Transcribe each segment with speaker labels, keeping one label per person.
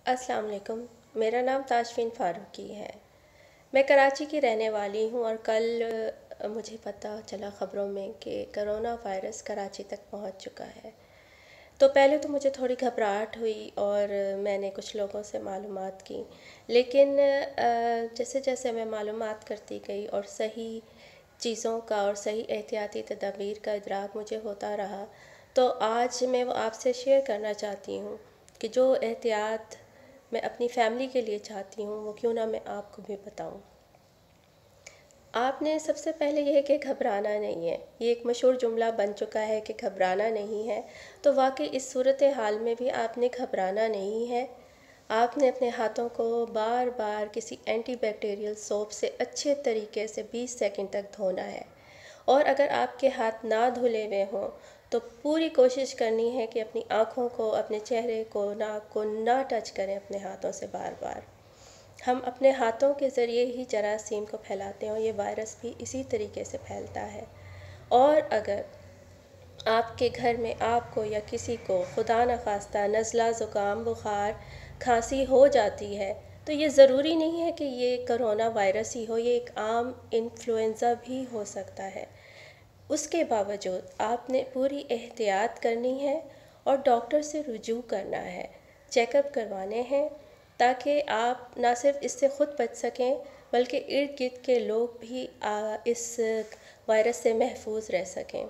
Speaker 1: السلام علیکم۔ میرا نام تاشفین فاروقی ہے۔ میں کراچی کی رہنے والی ہوں اور کل مجھے پتہ چلا خبروں میں کہ کرونا وائرس کراچی تک پہنچ چکا ہے۔ تو پہلے تو مجھے تھوڑی گھبراہٹ ہوئی اور میں نے کچھ لوگوں سے معلومات کی، لیکن جیسے جیسے میں معلومات کرتی گئی اور صحیح چیزوں کا اور صحیح احتیاطی تدابیر کا ادراک مجھے ہوتا رہا، تو آج میں وہ آپ سے شیئر کرنا چاہتی ہوں کہ جو احتیاط میں اپنی فیملی کے لیے چاہتی ہوں وہ کیوں نہ میں آپ کو بھی بتاؤں۔ آپ نے سب سے پہلے یہ ہے کہ گھبرانا نہیں ہے۔ یہ ایک مشہور جملہ بن چکا ہے کہ گھبرانا نہیں ہے، تو واقعی اس صورتحال میں بھی آپ نے گھبرانا نہیں ہے۔ آپ نے اپنے ہاتھوں کو بار بار کسی اینٹی بیکٹیریل سوپ سے اچھے طریقے سے 20 سیکنڈ تک دھونا ہے، اور اگر آپ کے ہاتھ نہ دھلے ہوئے ہوں تو پوری کوشش کرنی ہے کہ اپنی آنکھوں کو، اپنے چہرے کو، ناک کو نہ ٹچ کریں اپنے ہاتھوں سے بار بار۔ ہم اپنے ہاتھوں کے ذریعے ہی جراثیم کو پھیلاتے ہیں اور یہ وائرس بھی اسی طریقے سے پھیلتا ہے۔ اور اگر آپ کے گھر میں آپ کو یا کسی کو خدا نخواستہ نزلہ، زکام، بخار، کھانسی ہو جاتی ہے تو یہ ضروری نہیں ہے کہ یہ کرونا وائرس ہی ہو، یہ ایک عام انفلوئنزا بھی ہو سکتا ہے۔ اس کے باوجود آپ نے پوری احتیاط کرنی ہے اور ڈاکٹر سے رجوع کرنا ہے، چیک اپ کروانے ہیں، تاکہ آپ نہ صرف اس سے خود بچ سکیں بلکہ ارد گرد کے لوگ بھی اس وائرس سے محفوظ رہ سکیں۔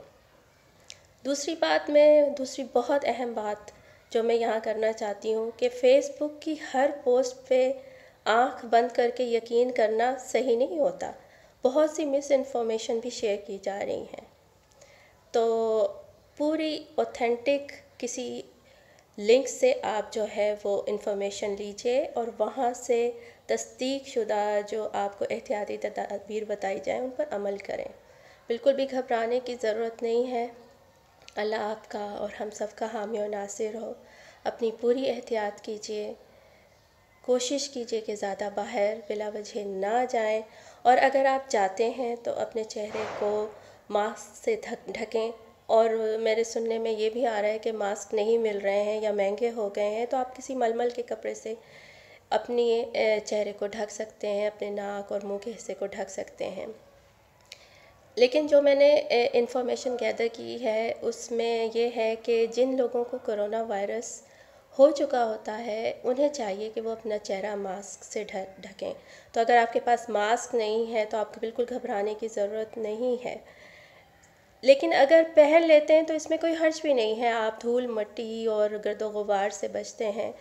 Speaker 1: دوسری بہت اہم بات جو میں یہاں کرنا چاہتی ہوں کہ فیس بک کی ہر پوسٹ پہ آنکھ بند کر کے یقین کرنا صحیح نہیں ہوتا۔ بہت سی مس انفارمیشن بھی شیئر کی جا رہی ہیں، تو پوری اوتھینٹک کسی لنک سے آپ جو ہے وہ انفارمیشن لیجئے اور وہاں سے تصدیق شدہ جو آپ کو احتیاطی تدابیر بتائی جائیں ان پر عمل کریں۔ بالکل بھی گھبرانے کی ضرورت نہیں ہے۔ اللہ آپ کا اور ہم سب کا حامی و ناصر ہو۔ اپنی پوری احتیاط کیجئے، کوشش کیجئے کہ زیادہ باہر بلا وجہ نہ جائیں، اور اگر آپ جاتے ہیں تو اپنے چہرے کو ماسک سے ڈھکیں۔ اور میرے سننے میں یہ بھی آ رہا ہے کہ ماسک نہیں مل رہے ہیں یا مہنگے ہو گئے ہیں، تو آپ کسی ململ کے کپڑے سے اپنی چہرے کو ڈھک سکتے ہیں، اپنے ناک اور منہ کے حصے کو ڈھک سکتے ہیں۔ لیکن جو میں نے انفارمیشن گیدر کی ہے اس میں یہ ہے کہ جن لوگوں کو کرونا وائرس ہو چکا ہوتا ہے انہیں چاہیے کہ وہ اپنا چہرہ ماسک سے ڈھکیں۔ تو اگر آپ کے پاس ماسک نہیں ہے تو آپ کو بالکل گھبرانے کی ضرورت نہیں ہے، لیکن اگر پہن لیتے ہیں تو اس میں کوئی حرج بھی نہیں ہے، آپ دھول مٹی اور گرد و غبار سے بچتے ہیں۔